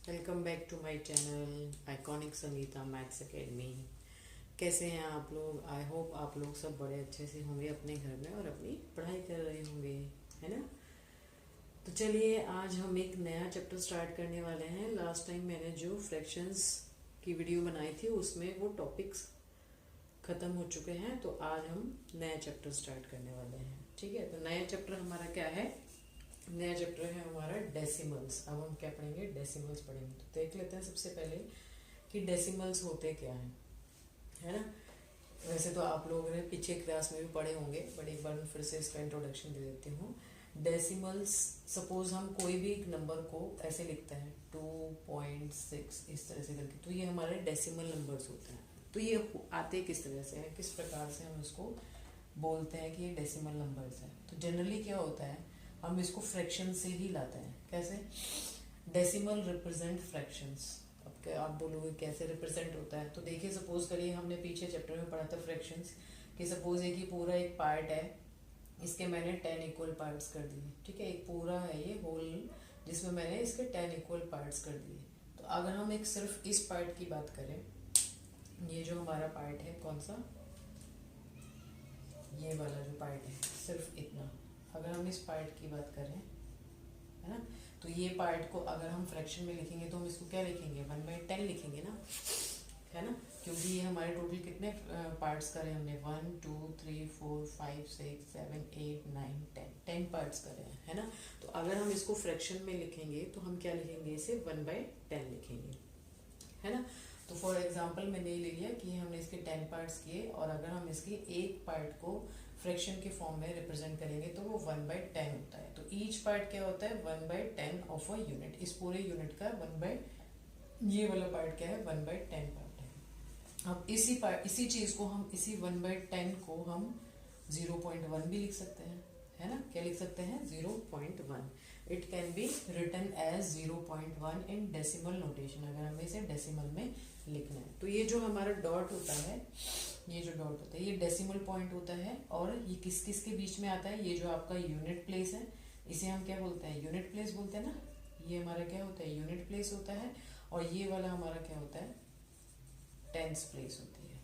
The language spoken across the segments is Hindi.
Welcome back to my channel iconic Sangeeta maths academy. कैसे हैं आप लोग? आई होप आप लोग सब बड़े अच्छे से होंगे अपने घर में और अपनी पढ़ाई कर रहे होंगे, है ना। तो चलिए आज हम एक नया चैप्टर स्टार्ट करने वाले हैं। लास्ट टाइम मैंने जो फ्रैक्शंस की वीडियो बनाई थी उसमें वो टॉपिक्स ख़त्म हो चुके हैं, तो आज हम नया चैप्टर स्टार्ट करने वाले हैं। ठीक है, तो नया चैप्टर हमारा क्या है? नया चैप्टर है हमारा डेसिमल्स। अब हम क्या पढ़ेंगे? डेसिमल्स पढ़ेंगे। तो देख लेते हैं सबसे पहले कि डेसिमल्स होते क्या हैं, है ना। वैसे तो आप लोगों ने पीछे क्लास में भी पढ़े होंगे, बट एक बार फिर से इसका इंट्रोडक्शन दे देती हूँ। डेसिमल्स, सपोज हम कोई भी एक नंबर को ऐसे लिखते हैं 2.6 इस तरह से करके, तो ये हमारे डेसिमल नंबर्स होते हैं। तो ये आते किस तरह से हैं, किस प्रकार से हम इसको बोलते हैं कि ये डेसिमल नंबर्स हैं। तो जनरली क्या होता है, हम इसको फ्रैक्शन से ही लाते हैं। कैसे? Decimal represent fractions. अब क्या आप बोलोगे कैसे रिप्रेजेंट होता है? तो देखिए, सपोज करिए हमने पीछे चैप्टर में पढ़ा था फ्रैक्शंस कि सपोज एक ही पूरा एक पार्ट है, इसके मैंने 10 इक्वल पार्ट्स कर दिए। ठीक है, एक पूरा है ये होल जिसमें मैंने इसके 10 इक्वल पार्ट्स कर दिए। तो अगर हम एक सिर्फ इस पार्ट की बात करें, ये जो हमारा पार्ट है, कौन सा? ये वाला जो पार्ट है, सिर्फ इतना। अगर हम इस पार्ट की बात करें, है ना, तो ये पार्ट को अगर हम फ्रैक्शन में लिखेंगे तो हम इसको क्या लिखेंगे? 1/10 लिखेंगे ना, है ना, क्योंकि ये हमारे टोटल कितने पार्ट्स करे हमने? 1 2 3 4 5 6 7 8 9 10 पार्ट्स करे हैं, है ना। तो अगर हम इसको फ्रैक्शन में लिखेंगे तो हम क्या लिखेंगे? इसे 1/10 लिखेंगे, है ना। तो फॉर एग्जांपल मैंने ये ले लिया कि हमने इसके 10 पार्ट्स किए, और अगर हम इसके एक पार्ट को फ्रैक्शन के फॉर्म में रिप्रेजेंट करेंगे तो वो 1/10 होता है। तो ईच पार्ट क्या होता है? 1/10 ऑफ अ यूनिट। इस पूरे यूनिट का ये वाला पार्ट क्या है? 1/10 पार्ट है। अब इसी चीज को हम, इसी 1/10 को हम 0.1 भी लिख सकते हैं, है ना। क्या लिख सकते हैं? 0.1। It can be written as 0.1 in decimal notation, अगर हमें इसे डेसिमल में लिखना है। तो ये जो हमारा डॉट होता है, ये जो डॉट होता है, ये डेसिमल पॉइंट होता है। और ये किस किस के बीच में आता है? ये जो आपका यूनिट प्लेस है, इसे हम क्या बोलते हैं? यूनिट प्लेस बोलते हैं ना। ये हमारा क्या होता है? यूनिट प्लेस होता है। और ये वाला हमारा क्या होता है? टेंस प्लेस होती है।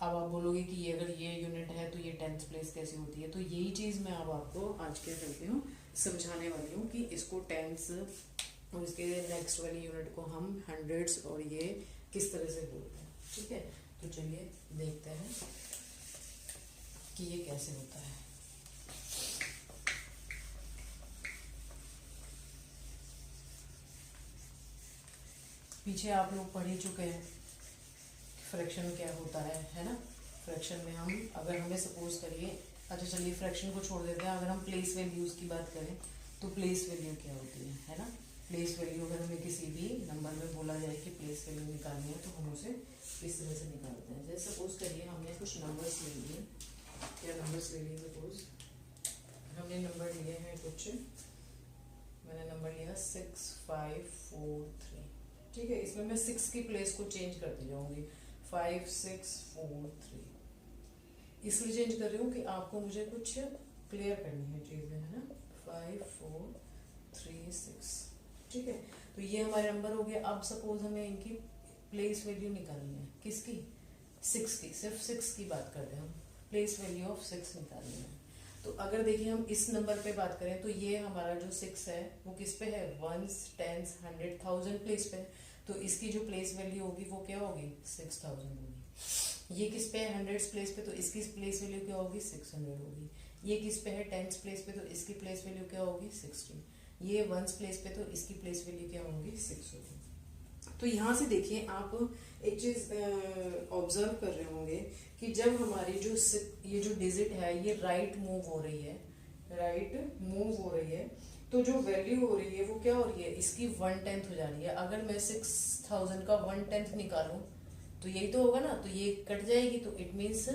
अब आप बोलोगे कि ये अगर ये यूनिट है तो ये टेंस प्लेस कैसे होती है? तो यही चीज़ मैं अब आपको आज क्या करती हूँ, समझाने वाली हूँ कि इसको टेंस और इसके नेक्स्ट वाली यूनिट को हम हंड्रेड्स और ये किस तरह से बोलते हैं। ठीक है, तो चलिए देखते हैं कि ये कैसे होता है। पीछे आप लोग पढ़ ही चुके हैं फ्रैक्शन क्या होता है ना। फ्रैक्शन में हम, अगर हमें सपोज करिए, अच्छा चलिए फ्रैक्शन को छोड़ देते हैं। अगर हम प्लेस वैल्यूज़ की बात करें तो प्लेस वैल्यू क्या होती है ना। प्लेस वैल्यू अगर हमें किसी भी नंबर में बोला जाए कि प्लेस वैल्यू निकालनी है तो हम उसे इस तरह से निकालते हैं। जैसे सपोज करिए हमने कुछ नंबर्स ले लिए, क्या नंबर्स ले लिए? सपोज हमने नंबर लिए हैं कुछ, मैंने नंबर लिया 6 5 4 3। ठीक है, इसमें मैं 6 की प्लेस को चेंज करती जाऊंगी, 5 6 4 3। इसलिए चेंज कर रही हूँ कि आपको मुझे कुछ क्लियर करनी है चीज़ें, है ना। 5 4 3 6। ठीक है, तो ये हमारे नंबर हो गए। अब सपोज हमें इनकी प्लेस वैल्यू निकालनी है, किसकी? 6 की। सिर्फ 6 की बात करते हैं हम, प्लेस वैल्यू ऑफ 6 निकालनी है। तो अगर देखिए हम इस नंबर पे बात करें तो ये हमारा जो 6 है वो किस पे है? 1s 10s 100 1000 प्लेस पे। तो इसकी जो प्लेस वैल्यू होगी वो क्या होगी? 6000 होगी। ये किस पे है? 100s प्लेस पे, तो इसकी प्लेस वैल्यू क्या होगी? 600 होगी। ये किस पे है? 10s प्लेस पे, तो इसकी प्लेस वैल्यू क्या होगी? 60। ये 1s प्लेस पे, तो इसकी प्लेस वैल्यू क्या होगी? 6 होगी। तो यहाँ से देखिए आप एक चीज ऑब्जर्व कर रहे होंगे कि जब हमारी जो ये जो डिजिट है ये राइट मूव हो रही है, राइट मूव हो रही है, तो जो वैल्यू हो रही है वो क्या हो रही है? इसकी 1/10 हो जा रही है। अगर मैं 6000 का 1/10 निकालूं तो यही तो होगा ना, तो ये कट जाएगी, तो इट मीन्स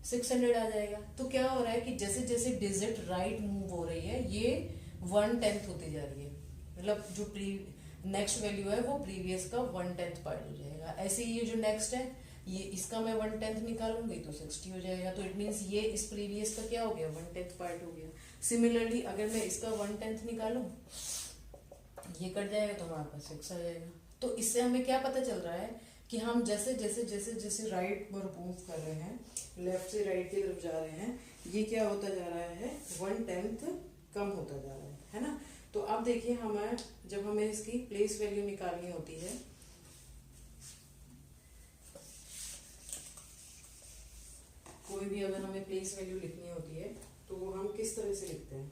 600 आ जाएगा। तो क्या हो रहा है कि जैसे जैसे डिजिट राइट मूव हो रही है ये 1/10 होती जा रही है, मतलब जो नेक्स्ट वैल्यू है वो प्रीवियस का 1/10 पार्ट हो जाएगा। ऐसे ही ये जो नेक्स्ट है, ये इसका मैं 1/10 निकालूंगी तो 60 हो जाएगा। तो इट मीन्स ये इस प्रीवियस का क्या हो गया? 1/10 पार्ट हो गया। सिमिलरली अगर मैं इसका 1/10 निकालूं ये कट जाएगा तो हमारे पास 6 आ जाएगा। तो इससे हमें क्या पता चल रहा है कि हम जैसे जैसे जैसे जैसे राइट पर मूव कर रहे हैं, लेफ्ट से राइट की तरफ जा रहे हैं, ये क्या होता जा रहा है, 1/10 कम होता जा रहा है ना। तो अब देखिए हमें जब हमें इसकी प्लेस वैल्यू निकालनी होती है, कोई भी अगर हमें प्लेस वैल्यू लिखनी होती है तो वो हम किस तरह से लिखते हैं,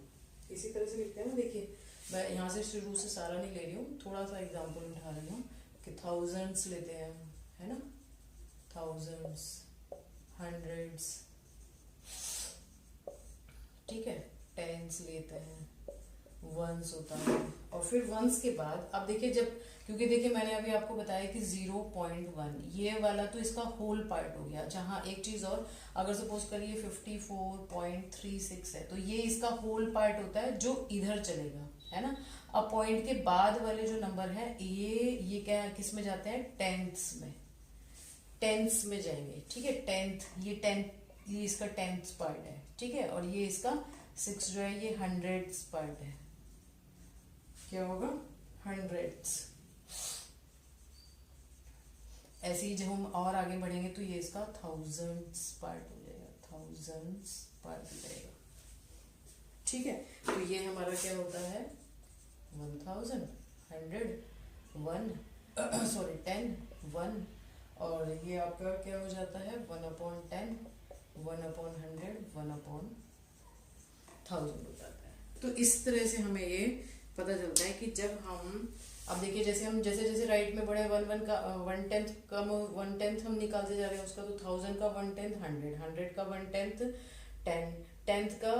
इसी तरह से लिखते हैं ना। देखिए मैं यहाँ से शुरू से सारा नहीं ले रही हूँ, थोड़ा सा एग्जांपल उठा रही हूँ कि थाउजेंड्स लेते हैं, है ना, थाउजेंड्स, हंड्रेड्स, ठीक है, टेंस लेते हैं, वंस होता है, और फिर वंस के बाद अब देखिए जब, क्योंकि देखिए मैंने अभी आपको बताया कि 0.1 ये वाला तो इसका होल पार्ट हो गया, जहाँ एक चीज और, अगर सपोज करिए 54.36 है तो ये इसका होल पार्ट होता है जो इधर चलेगा, है ना। अब पॉइंट के बाद वाले जो नंबर है ये क्या है, किस में जाते हैं, टेंथ्स में, टेंथ्स में जाएंगे, ठीक है। टेंथ ये इसका टेंथ पार्ट है, ठीक है, और ये इसका 6 जो है ये हंड्रेड्स पार्ट है, क्या होगा, हंड्रेड्स। ऐसे ही जब हम और आगे बढ़ेंगे तो ये इसका थाउजेंड्स पार्ट हो जाएगा, थाउजेंड्स पार्ट हो जाएगा, ठीक है। तो ये हमारा क्या होता है, 1000, 100, 1 सॉरी 10, 1, और ये आपका क्या हो जाता है 1/10, 1/100, 1/1000 हो जाता है। तो इस तरह से हमें ये पता चलता है कि जब हम, अब देखिए जैसे हम जैसे जैसे राइट में बढ़े, 1 का 1/10 कम, 1/10 हम निकालते जा रहे हैं उसका, तो 1000 का 1/10 100, 100 का 1/10 10, 10th का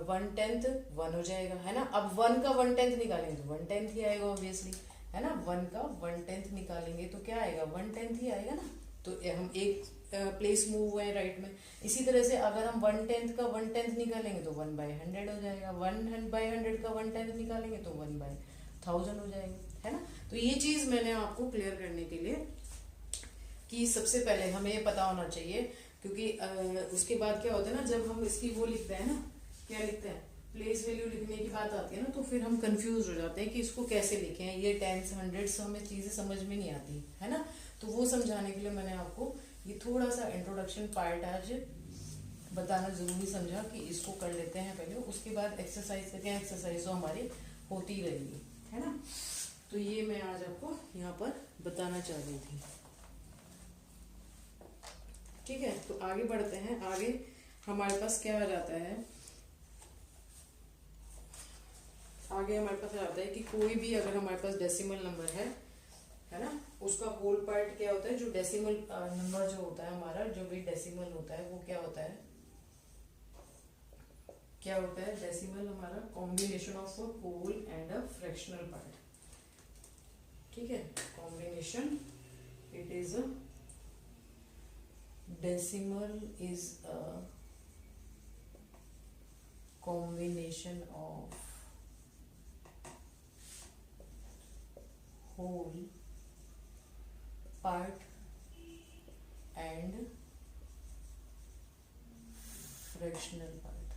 1/10 1 हो जाएगा, है ना। अब 1 का 1/10 निकालेंगे तो 1/10 ही आएगा ऑब्वियसली, है ना। 1 का 1/10 निकालेंगे तो क्या आएगा, 1/10 ही आएगा ना। तो हम एक प्लेस मूव हुए हैं राइट में। इसी तरह से अगर हम 1/10 का 1/10 निकालेंगे तो 1/100 हो जाएगा, 1/100 का 1/10 निकालेंगे तो 1/1000 हो जाएगा, है ना। तो ये चीज मैंने आपको क्लियर करने के लिए कि सबसे पहले हमें ये पता होना चाहिए, क्योंकि उसके बाद क्या होता है ना, जब हम इसकी वो लिखते हैं ना, क्या लिखते हैं, प्लेस वैल्यू लिखने की बात आती है ना, तो फिर हम कंफ्यूज हो जाते हैं कि इसको कैसे लिखें, ये टेंस, हंड्रेड्स हमें चीजें समझ में नहीं आती, है ना। तो वो समझाने के लिए मैंने आपको ये थोड़ा सा इंट्रोडक्शन पार्ट आज बताना जरूरी समझा कि इसको कर लेते हैं पहले, उसके बाद एक्सरसाइज करके, एक्सरसाइज तो हमारी होती रहेगी, है ना। तो ये मैं आज आपको यहाँ पर बताना चाह रही थी, ठीक है। तो आगे बढ़ते हैं, आगे हमारे पास क्या आ जाता है, आगे हमारे पास आता है कि कोई भी अगर हमारे पास डेसिमल नंबर है ना, उसका होल पार्ट क्या होता है, जो डेसिमल नंबर जो होता है हमारा, जो भी डेसिमल होता है वो क्या होता है, क्या होता है, डेसिमल हमारा combination of a whole and a fractional part, ठीक है। Combination, it is a decimal is a combination of whole part and fractional part,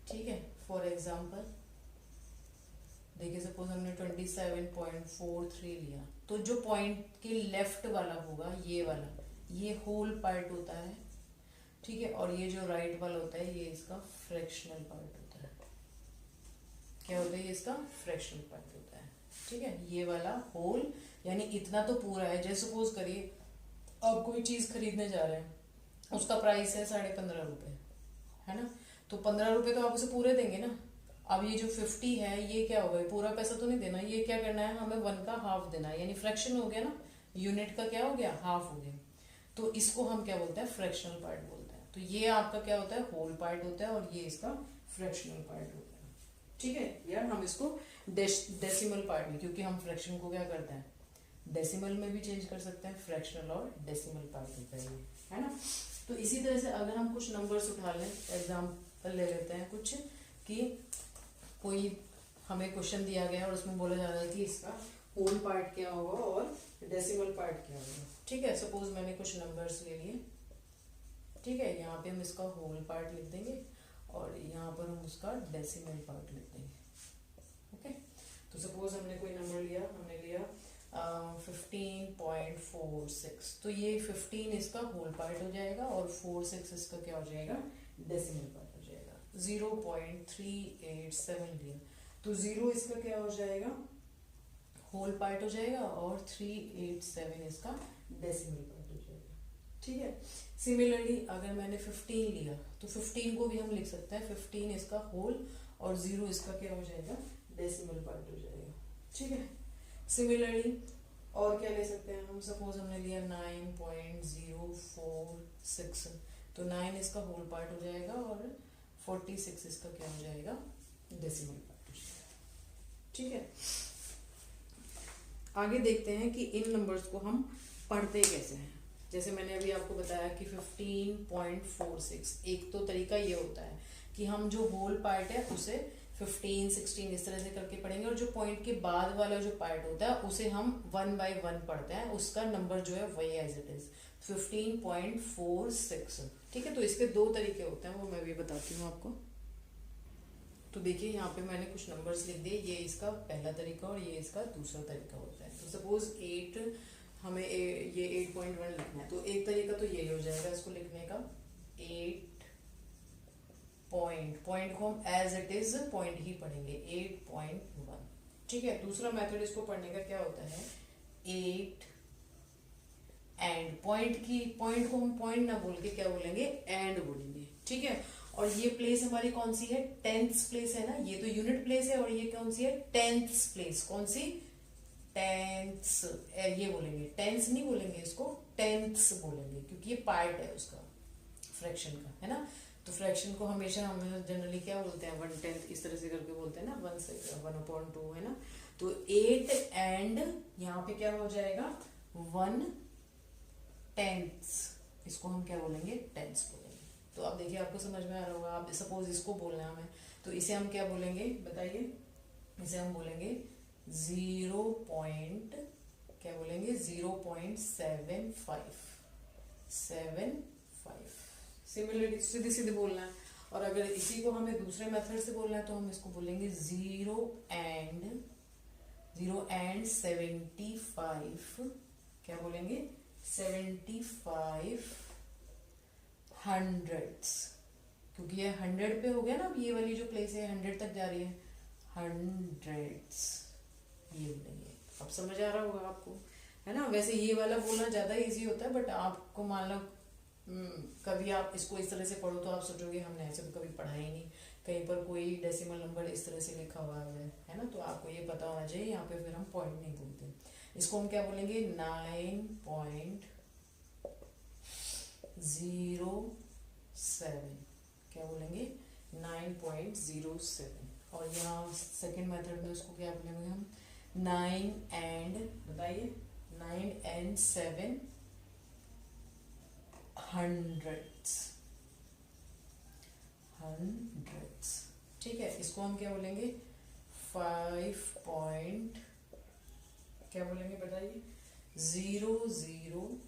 ठीक है। फॉर एग्जाम्पल देखिए सपोज हमने 27.43 लिया, तो जो पॉइंट के लेफ्ट वाला होगा ये वाला, ये होल पार्ट होता है, ठीक है, और ये जो राइट वाला होता है ये इसका फ्रैक्शनल पार्ट होता है, क्या होता है, ये इसका फ्रैक्शनल पार्ट होता है, ठीक है। ये वाला होल यानी इतना तो पूरा है, जैसे सपोज करिए आप कोई चीज खरीदने जा रहे हैं, उसका प्राइस है 15.5 रुपए, है ना, तो 15 रुपए तो आप उसे पूरे देंगे ना। अब ये जो 50 है ये क्या होगा, पूरा पैसा तो नहीं देना, ये क्या करना है, हमें 1 का हाफ देना है, यानी फ्रैक्शन हो गया ना, यूनिट का क्या हो गया, हाफ हो गया। तो इसको हम क्या बोलते हैं, फ्रैक्शनल पार्ट बोलते हैं। तो ये आपका क्या होता है, होल पार्ट होता है, और ये इसका फ्रैक्शनल पार्ट होता है, ठीक है। यार हम इसको डेसिमल पार्ट में, क्योंकि हम फ्रैक्शन को क्या करते हैं, डेसिमल में भी चेंज कर सकते हैं, फ्रैक्शनल और डेसिमल पार्ट होता है, है ना। तो इसी तरह से अगर हम कुछ नंबर्स उठा लें, एग्जाम्पल ले लेते हैं कुछ, कि कोई हमें क्वेश्चन दिया गया और उसमें बोला जा रहा है कि इसका होल पार्ट क्या होगा और डेसिमल पार्ट क्या होगा, ठीक है। सपोज मैंने कुछ नंबर्स ले लिए, ठीक है, यहाँ पे हम इसका होल पार्ट लिख देंगे और यहाँ पर हम उसका डेसिमल पार्ट लिख देंगे, ओके, तो सपोज हमने कोई नंबर लिया, हमने लिया 15.46, तो ये 15 इसका होल पार्ट हो जाएगा और 46 इसका क्या हो जाएगा, डेसिमल पार्ट हो जाएगा। 0.387 लिया तो 0 इसका क्या हो जाएगा, होल पार्ट हो जाएगा और 387 इसका डेसिमल पार्ट हो जाएगा। ठीक है, सिमिलरली अगर मैंने 15 लिया तो 15 को भी हम लिख सकते हैं 15 इसका होल और 0 इसका क्या हो जाएगा, डेसिमल पार्ट हो जाएगा। ठीक है, सिमिलरली और क्या ले सकते हैं हम, सपोज हमने लिया 9.046, तो 9 इसका होल पार्ट हो जाएगा और 46 इसका क्या हो जाएगा, डेसिमल पार्ट हो जाएगा। ठीक है, आगे देखते हैं कि इन नंबर्स को हम पढ़ते कैसे हैं। जैसे मैंने अभी आपको बताया कि 15.46, एक तो तरीका ये होता है कि हम जो होल पार्ट है उसे 15, 16 इस तरह से करके पढ़ेंगे और जो पॉइंट के बाद वाला जो पार्ट होता है उसे हम 1 by 1 पढ़ते हैं, उसका नंबर जो है वही एज इट इज 15.46। ठीक है, तो इसके दो तरीके होते हैं, वो मैं भी बताती हूँ आपको। तो देखिए यहाँ पे मैंने कुछ नंबर्स लिख दिए, ये इसका पहला तरीका और ये इसका दूसरा तरीका होता है। तो सपोज 8 हमें ये 8.1 लिखना है, तो एक तरीका तो यही हो जाएगा इसको लिखने का, 8 पॉइंट को हम एज इट इज पॉइंट ही पढ़ेंगे 8.1। ठीक है, दूसरा मेथड इसको पढ़ने का क्या होता है, 8 एंड पॉइंट को हम पॉइंट ना बोल के क्या बोलेंगे, एंड बोलेंगे। ठीक है, और ये प्लेस हमारी कौन सी है, टेंथ प्लेस है ना, ये तो यूनिट प्लेस है और ये कौन सी है, टेंथ प्लेस। कौन सी, टेंथ्स, ये बोलेंगे, टेंस नहीं बोलेंगे इसको, टेंथ्स बोलेंगे, क्योंकि ये पार्ट है उसका फ्रैक्शन का, है ना। तो फ्रैक्शन को हमेशा हम जनरली क्या बोलते हैं, 1/10 इस तरह से करके बोलते हैं ना, 1/2 है ना। तो 8 एंड यहाँ पे क्या हो जाएगा, 1/10, इसको हम क्या बोलेंगे, टेंस बोलेंगे। तो अब देखिए आपको समझ में आ रहा होगा। आप सपोज इसको बोलना है हमें, तो इसे हम क्या बोलेंगे बताइए, इसे हम बोलेंगे 0.75 सिमिलरली सीधे सीधे बोलना है। और अगर इसी को हमें दूसरे मेथड से बोलना है तो हम इसको बोलेंगे 0.75, क्या बोलेंगे, 75 हंड्रेड्स, क्योंकि ये 100 पे हो गया ना, अब ये वाली जो प्लेस है 100 तक जा रही है, हंड्रेड्स ये बोलेंगे। अब समझ आ रहा होगा आपको, है ना। वैसे ये वाला बोलना ज्यादा इजी होता है, बट आपको मान लो कभी आप इसको इस तरह से पढ़ो तो आप सोचोगे हमने ऐसे तो कभी पढ़ा ही नहीं, कहीं पर कोई डेसिमल नंबर इस तरह से लिखा हुआ है ना, तो आपको ये पता होना चाहिए। यहाँ पे फिर हम पॉइंट नहीं बोलते, इसको हम क्या बोलेंगे, 9.07, क्या बोलेंगे, 9.07। और यहाँ सेकेंड मेथड में उसको क्या बोलेंगे हम, 9 एंड, बताइए, 9 and 7 हंड्रेड्स। ठीक है, इसको हम क्या बोलेंगे, 5 पॉइंट, क्या बोलेंगे बताइए, 009।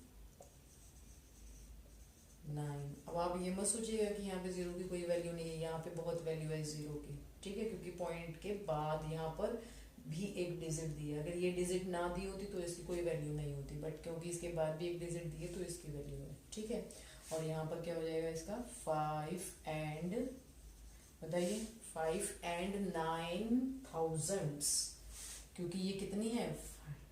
अब आप ये मत सोचिएगा कि यहाँ पे जीरो की कोई वैल्यू नहीं है, यहाँ पे बहुत वैल्यू है जीरो की। ठीक है, क्योंकि पॉइंट के बाद यहाँ पर भी एक डिजिट दी है, अगर ये डिजिट ना दी होती तो इसकी कोई वैल्यू नहीं होती, बट क्योंकि इसके बाद भी एक डिजिट दी है तो इसकी वैल्यू है। ठीक है, और यहाँ पर क्या हो जाएगा इसका, 5 एंड, बताइए, 5 and 9,000, क्योंकि ये कितनी है,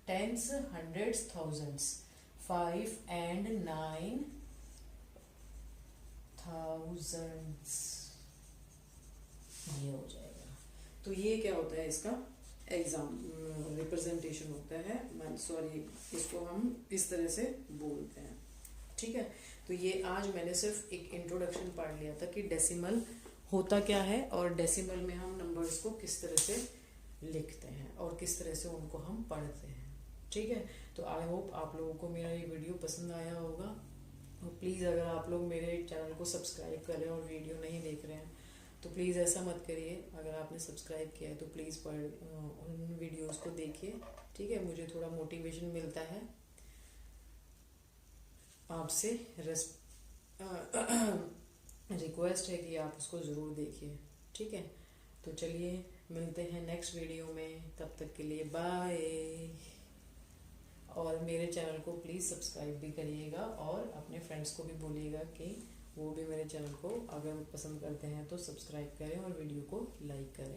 टेंस, हंड्रेड्स, थाउजेंड्स, 5 and 9,000 ये हो जाएगा। तो ये क्या होता है, इसका एग्जाम रिप्रेजेंटेशन होता है, सॉरी, इसको हम इस तरह से बोलते हैं। ठीक है, तो ये आज मैंने सिर्फ एक इंट्रोडक्शन पढ़ लिया था कि डेसिमल होता क्या है और डेसिमल में हम नंबर्स को किस तरह से लिखते हैं और किस तरह से उनको हम पढ़ते हैं। ठीक है, तो आई होप आप लोगों को मेरा ये वीडियो पसंद आया होगा। तो प्लीज़ अगर आप लोग मेरे चैनल को सब्सक्राइब करें और वीडियो नहीं देख रहे हैं तो प्लीज़ ऐसा मत करिए। अगर आपने सब्सक्राइब किया है तो प्लीज़ उन वीडियोस को देखिए। ठीक है, मुझे थोड़ा मोटिवेशन मिलता है। आपसे रिक्वेस्ट है कि आप उसको ज़रूर देखिए। ठीक है, तो तो चलिए मिलते हैं नेक्स्ट वीडियो में, तब तक के लिए बाय। और मेरे चैनल को प्लीज़ सब्सक्राइब भी करिएगा और अपने फ्रेंड्स को भी बोलिएगा कि वो भी मेरे चैनल को अगर पसंद करते हैं तो सब्सक्राइब करें और वीडियो को लाइक करें।